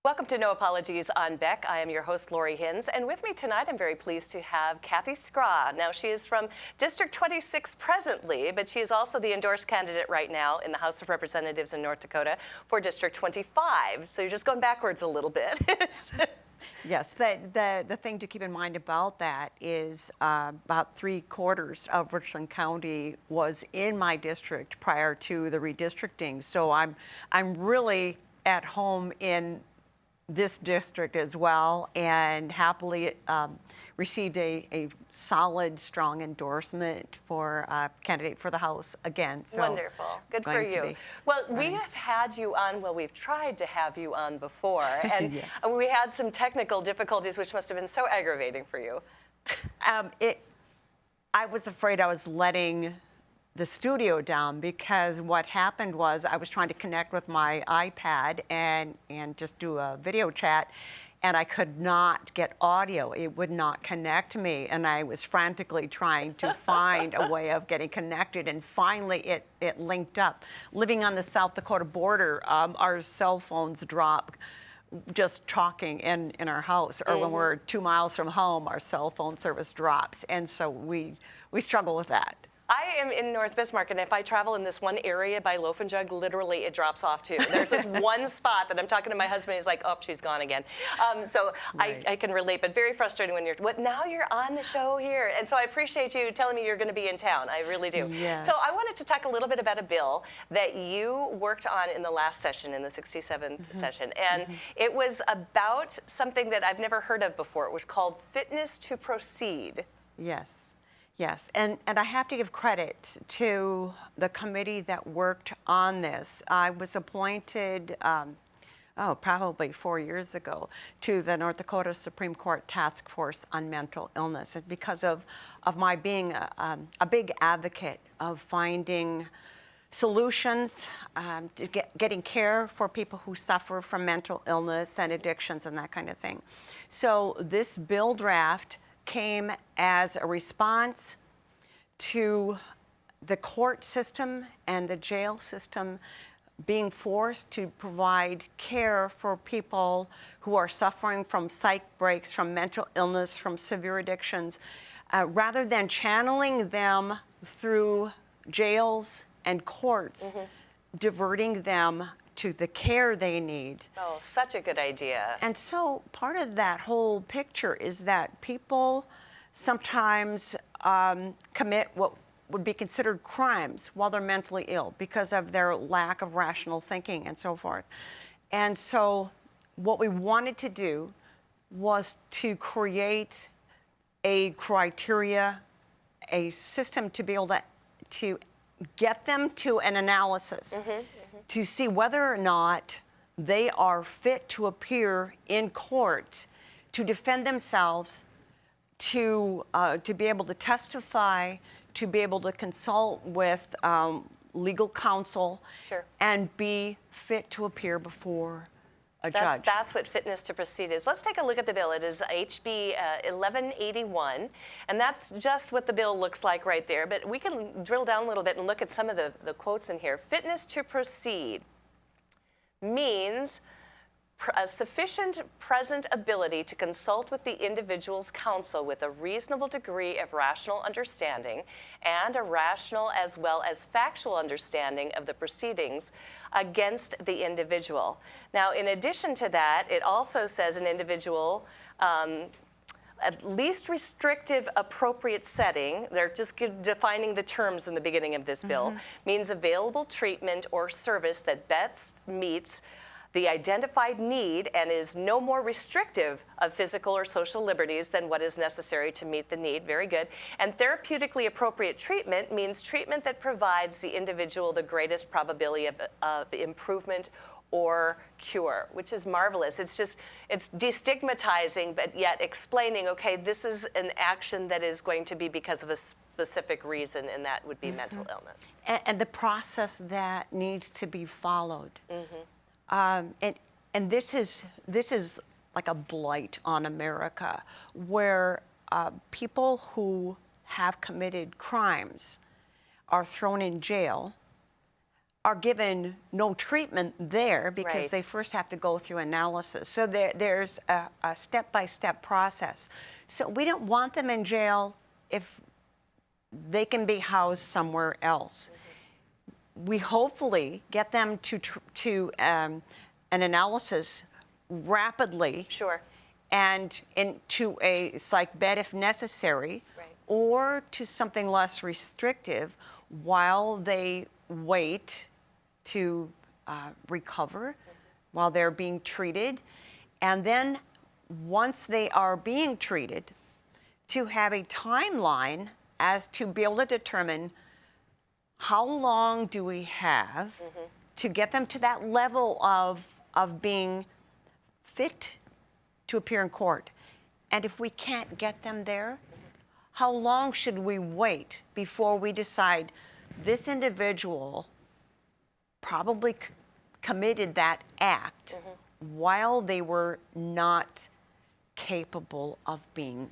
Welcome to No Apologies on Beck. I am your host, Lori Hinz, and with me tonight I'm very pleased to have Kathy Skroch. Now, she is from District 26 presently, but she is also the endorsed candidate right now in the House of Representatives in North Dakota for District 25. So you're just going backwards a little bit. Yes, but the thing to keep in mind about that is about 3/4 of Richland County was in my district prior to the redistricting. So I'm really at home in this district as well, and happily received a solid, strong endorsement for candidate for the House again. So wonderful. Good for you. Well, we have had you on, we've tried to have you on before, and yes. We had some technical difficulties, which must have been so aggravating for you. I was afraid I was letting the studio down, because what happened was I was trying to connect with my iPad and just do a video chat, and I could not get audio. It would not connect me, and I was frantically trying to find a way of getting connected, and finally it linked up. Living on the South Dakota border, our cell phones drop just talking in our house, or when we're 2 miles from home, our cell phone service drops, and so we struggle with that. I am in North Bismarck, and if I travel in this one area by Loaf and Jug, literally it drops off too. There's this one spot that I'm talking to my husband, he's like, oh, she's gone again. So right. I can relate, but very frustrating when now you're on the show here. And so I appreciate you telling me you're going to be in town. I really do. Yes. So I wanted to talk a little bit about a bill that you worked on in the last session, in the 67th session. And it was about something that I've never heard of before. It was called Fitness to Proceed. Yes. Yes, and I have to give credit to the committee that worked on this. I was appointed, probably 4 years ago, to the North Dakota Supreme Court Task Force on Mental Illness, and because of my being a big advocate of finding solutions to getting care for people who suffer from mental illness and addictions and that kind of thing. So this bill draft came as a response to the court system and the jail system being forced to provide care for people who are suffering from psych breaks, from mental illness, from severe addictions, rather than channeling them through jails and courts, diverting them to the care they need. Oh, such a good idea. And so part of that whole picture is that people sometimes commit what would be considered crimes while they're mentally ill because of their lack of rational thinking and so forth. And so what we wanted to do was to create a criteria, a system to be able to get them to an analysis to see whether or not they are fit to appear in court, to defend themselves, to be able to testify, to be able to consult with legal counsel, and be fit to appear before a judge. That's what Fitness to Proceed is. Let's take a look at the bill. It is HB 1181, and that's just what the bill looks like right there. But we can drill down a little bit and look at some of the quotes in here. Fitness to proceed means a sufficient present ability to consult with the individual's counsel with a reasonable degree of rational understanding and a rational as well as factual understanding of the proceedings against the individual. Now, in addition to that, it also says an individual at least restrictive appropriate setting, they're just defining the terms in the beginning of this bill, means available treatment or service that best meets the identified need and is no more restrictive of physical or social liberties than what is necessary to meet the need. Very good. And therapeutically appropriate treatment means treatment that provides the individual the greatest probability of improvement or cure, which is marvelous. It's destigmatizing, but yet explaining, okay, this is an action that is going to be because of a specific reason, and that would be mental illness. And the process that needs to be followed. And this is like a blight on America, where people who have committed crimes are thrown in jail are given no treatment there because Right. they first have to go through analysis. So there's a step-by-step process. So we don't want them in jail if they can be housed somewhere else. We hopefully get them to an analysis rapidly. Sure. And into a psych bed if necessary, Right. or to something less restrictive while they wait to recover, while they're being treated. And then once they are being treated, to have a timeline as to be able to determine how long do we have to get them to that level of being fit to appear in court. And if we can't get them there, how long should we wait before we decide this individual probably committed that act while they were not capable of being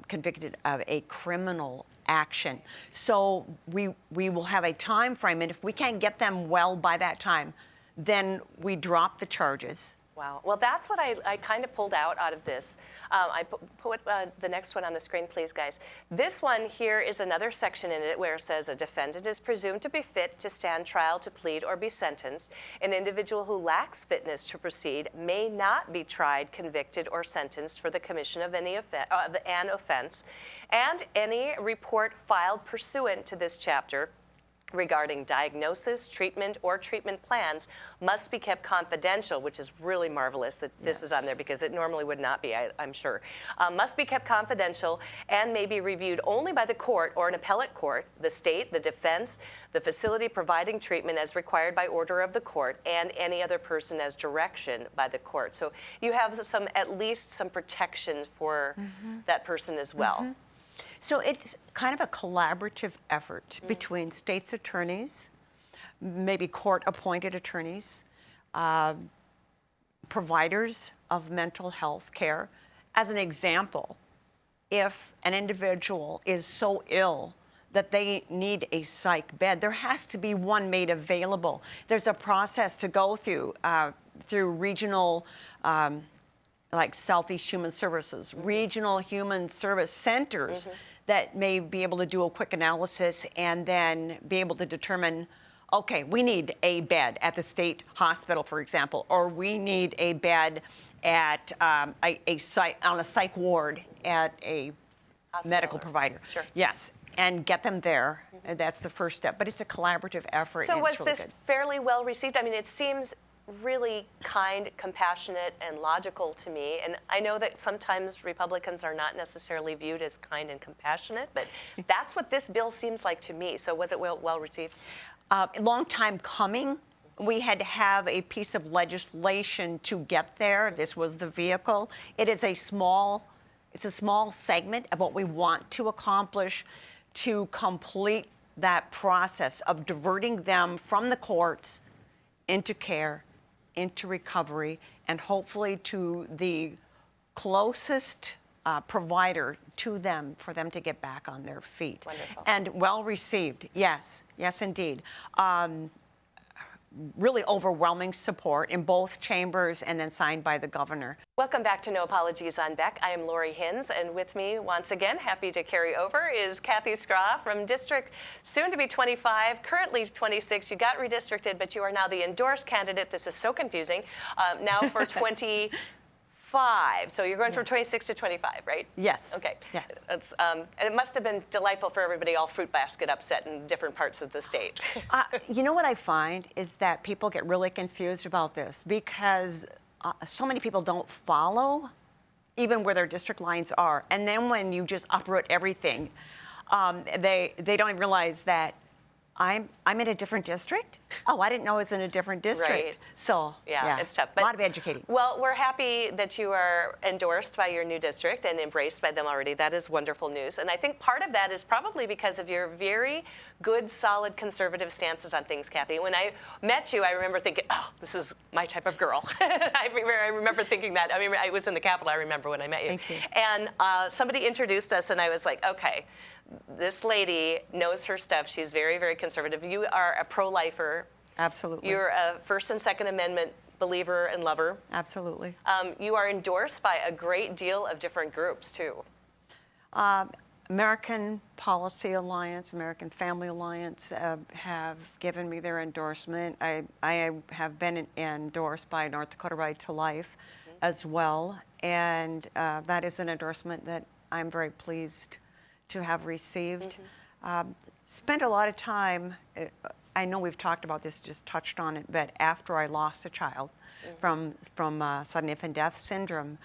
convicted of a criminal action? So we will have a time frame, and if we can't get them well by that time, then we drop the charges. Wow. Well, that's what I kind of pulled out of this. I put the next one on the screen, please, guys. This one here is another section in it where it says a defendant is presumed to be fit to stand trial, to plead, or be sentenced. An individual who lacks fitness to proceed may not be tried, convicted, or sentenced for the commission of an offense, and any report filed pursuant to this chapter regarding diagnosis, treatment, or treatment plans must be kept confidential, which is really marvelous that this is on there because it normally would not be, I'm sure. Must be kept confidential and may be reviewed only by the court or an appellate court, the state, the defense, the facility providing treatment as required by order of the court, and any other person as direction by the court. So you have at least some protection for that person as well. So it's kind of a collaborative effort between state's attorneys, maybe court-appointed attorneys, providers of mental health care. As an example, if an individual is so ill that they need a psych bed, there has to be one made available. There's a process to go through regional like Southeast Human Services, regional human service centers that may be able to do a quick analysis and then be able to determine, okay, we need a bed at the state hospital, for example, or we need a bed at on a psych ward at a Hospital medical provider. Sure. Yes, and get them there. And that's the first step. But it's a collaborative effort. So and was it's really this good. fairly well received? I mean, it seems really kind, compassionate, and logical to me. And I know that sometimes Republicans are not necessarily viewed as kind and compassionate, but that's what this bill seems like to me. So was it well received? A long time coming. We had to have a piece of legislation to get there. This was the vehicle. It's a small segment of what we want to accomplish to complete that process of diverting them from the courts into care, into recovery, and hopefully to the closest provider to them for them to get back on their feet. Wonderful. And well received, yes, indeed. Really overwhelming support in both chambers and then signed by the governor. Welcome back to No Apologies on Beck. I am Lori Hinz, and with me once again, happy to carry over, is Kathy Skroch from District soon to be 25, currently 26. You got redistricted, but you are now the endorsed candidate. This is so confusing. Now for 25. So you're going from 26 to 25, right? Yes. Okay. Yes. It's, and it must have been delightful for everybody, all fruit basket upset in different parts of the state. You know what I find is that people get really confused about this because so many people don't follow even where their district lines are. And then when you just uproot everything, they don't even realize that I'm in a different district? Oh, I didn't know I was in a different district. Right. So, yeah, it's tough. But a lot of educating. Well, we're happy that you are endorsed by your new district and embraced by them already. That is wonderful news. And I think part of that is probably because of your very good, solid, conservative stances on things, Kathy. When I met you, I remember thinking, oh, this is my type of girl. I remember thinking that. I mean, I was in the Capitol, I remember when I met you. Thank you. And somebody introduced us, and I was like, okay, this lady knows her stuff. She's very, very conservative. You are a pro-lifer. Absolutely. You're a First and Second Amendment believer and lover. Absolutely. You are endorsed by a great deal of different groups, too. American Policy Alliance, American Family Alliance have given me their endorsement. I have been endorsed by North Dakota Right to Life as well, and that is an endorsement that I'm very pleased to have received. Spent a lot of time, I know we've talked about this, just touched on it, but after I lost a child from sudden infant death syndrome,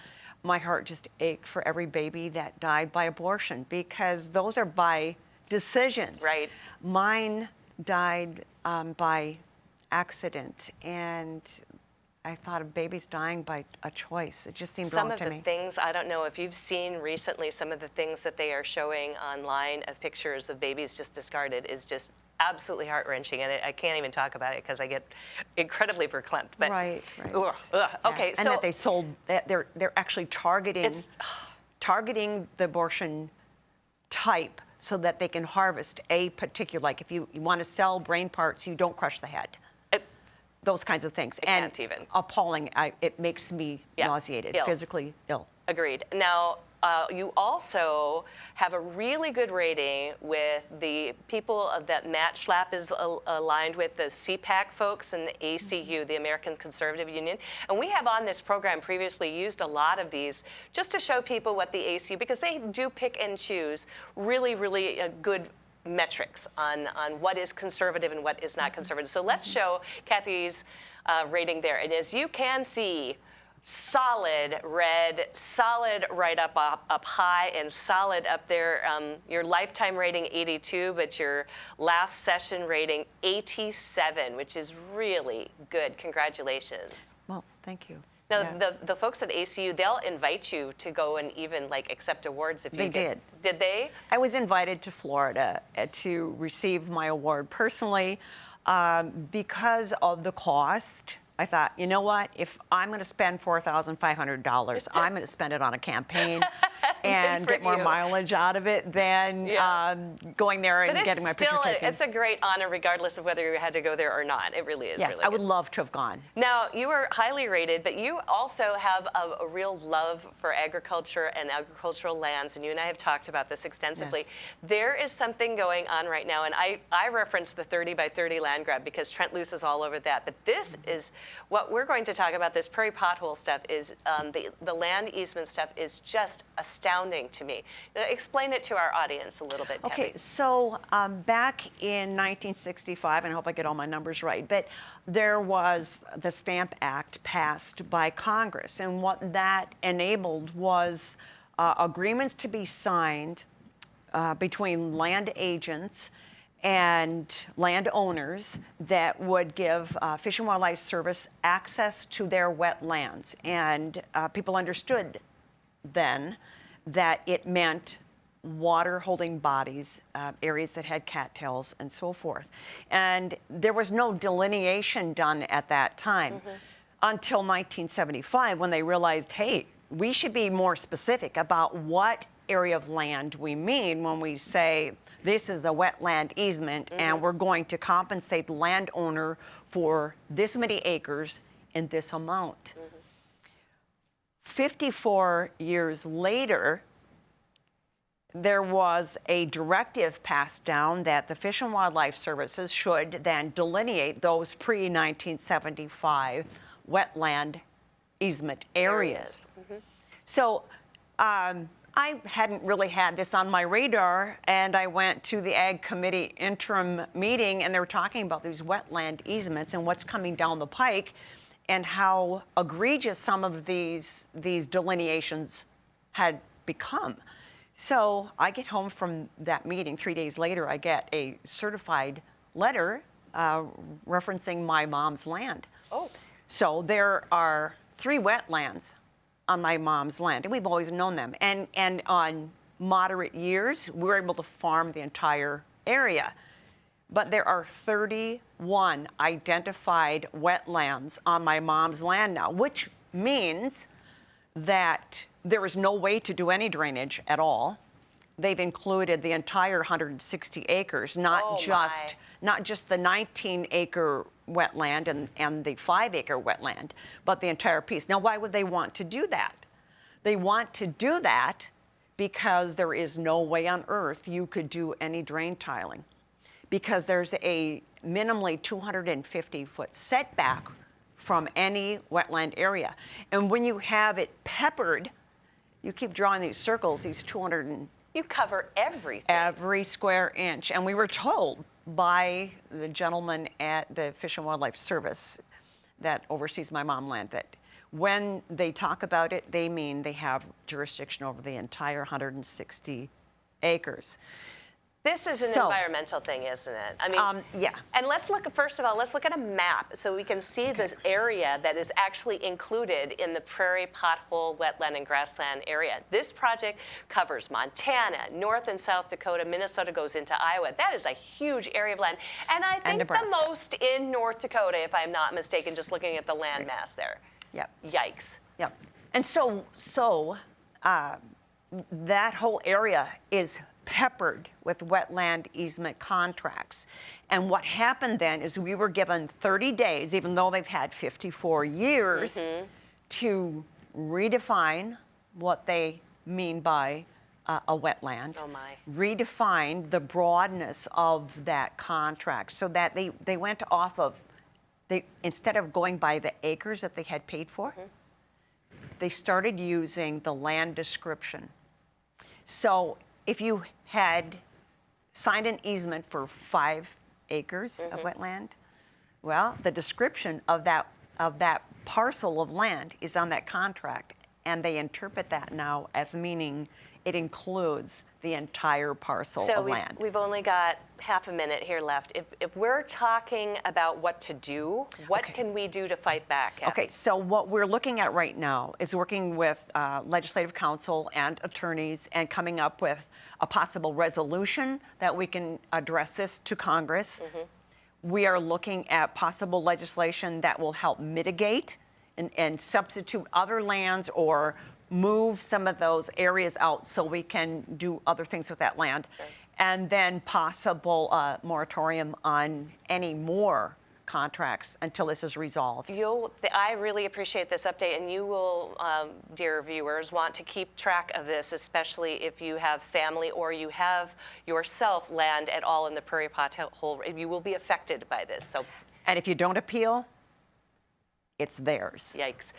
my heart just ached for every baby that died by abortion, because those are by decisions. Right. Mine died by accident, and I thought of babies dying by a choice. It just seemed wrong to me. Some of the things, I don't know if you've seen recently, some of the things that they are showing online of pictures of babies just discarded is just absolutely heart-wrenching, and I can't even talk about it because I get incredibly verklempt. But, Right. ugh. Okay, and so that they sold, they're actually targeting the abortion type so that they can harvest a particular, like if you want to sell brain parts, you don't crush the head. Those kinds of things. I can't even. Appalling. It makes me nauseated, physically ill. Agreed. Now, you also have a really good rating with the people that Matt Schlapp is aligned with, the CPAC folks and the ACU, the American Conservative Union. And we have on this program previously used a lot of these just to show people what the ACU, because they do pick and choose really, really good metrics on what is conservative and what is not conservative. So let's show Kathy's rating there. And as you can see, solid red, solid right up high, and solid up there. Your lifetime rating 82, but your last session rating 87, which is really good. Congratulations. Well, thank you. Now, the folks at ACU, they'll invite you to go and even like accept awards if you They did. Did they? I was invited to Florida to receive my award personally because of the cost. I thought, you know what? If I'm going to spend $4,500, I'm going to spend it on a campaign and get more mileage out of it than going there and getting my picture taken. It's a great honor, regardless of whether you had to go there or not. It really is. Yes, really I would good. love to have gone. Now, you were highly rated, but you also have a real love for agriculture and agricultural lands, and you and I have talked about this extensively. Yes. There is something going on right now, and I referenced the 30 by 30 land grab because Trent Luce is all over that, but this is what we're going to talk about. This prairie pothole stuff is the land easement stuff is just astounding to me. Explain it to our audience a little bit, Okay, Kathy. so back in 1965, and I hope I get all my numbers right, but there was the Stamp Act passed by Congress, and what that enabled was agreements to be signed between land agents and landowners that would give Fish and Wildlife Service access to their wetlands. And people understood then that it meant water-holding bodies, areas that had cattails and so forth. And there was no delineation done at that time until 1975, when they realized, hey, we should be more specific about what area of land we mean when we say this is a wetland easement and we're going to compensate the landowner for this many acres in this amount. 54 years later, there was a directive passed down that the Fish and Wildlife Services should then delineate those pre-1975 wetland easement areas. So I hadn't really had this on my radar, and I went to the Ag Committee interim meeting, and they were talking about these wetland easements and what's coming down the pike and how egregious some of these delineations had become. So I get home from that meeting. 3 days later, I get a certified letter referencing my mom's land. Oh. So there are 3 wetlands on my mom's land, and we've always known them. And on moderate years, we were able to farm the entire area. But there are 31 identified wetlands on my mom's land now, which means that there is no way to do any drainage at all. They've included the entire 160 acres, not not just the 19-acre wetland and the 5-acre wetland, but the entire piece. Now, why would they want to do that? They want to do that because there is no way on earth you could do any drain tiling, because there's a minimally 250-foot setback from any wetland area. And when you have it peppered, you keep drawing these circles, these 200 You cover everything. every square inch. And we were told by the gentleman at the Fish and Wildlife Service that oversees my mom land that when they talk about it, they mean they have jurisdiction over the entire 160 acres. This is an environmental thing, isn't it? I mean, yeah. And let's look, first of all, let's look at a map so we can see this area that is actually included in the prairie, pothole, wetland, and grassland area. This project covers Montana, North and South Dakota, Minnesota goes into Iowa. That is a huge area of land. And I think the most in North Dakota, if I'm not mistaken, just looking at the land mass there. Yep. Yikes. Yep. And so that whole area is peppered with wetland easement contracts. And what happened then is we were given 30 days, even though they've had 54 years, to redefine what they mean by a wetland, Oh my. redefine the broadness of that contract so that they went off of, instead of going by the acres that they had paid for, they started using the land description. So if you had signed an easement for 5 acres of wetland, well, the description of that parcel of land is on that contract, and they interpret that now as meaning it includes the entire parcel of land. So we've only got half a minute here left. If we're talking about what to do, what can we do to fight back, Kathy? Okay, so what we're looking at right now is working with legislative counsel and attorneys and coming up with a possible resolution that we can address this to Congress. We are looking at possible legislation that will help mitigate and substitute other lands or move some of those areas out so we can do other things with that land. And then possible moratorium on any more contracts until this is resolved. I really appreciate this update, and you will, dear viewers, want to keep track of this, especially if you have family or you have yourself land at all in the prairie pothole. You will be affected by this. So, and if you don't appeal, it's theirs. Yikes.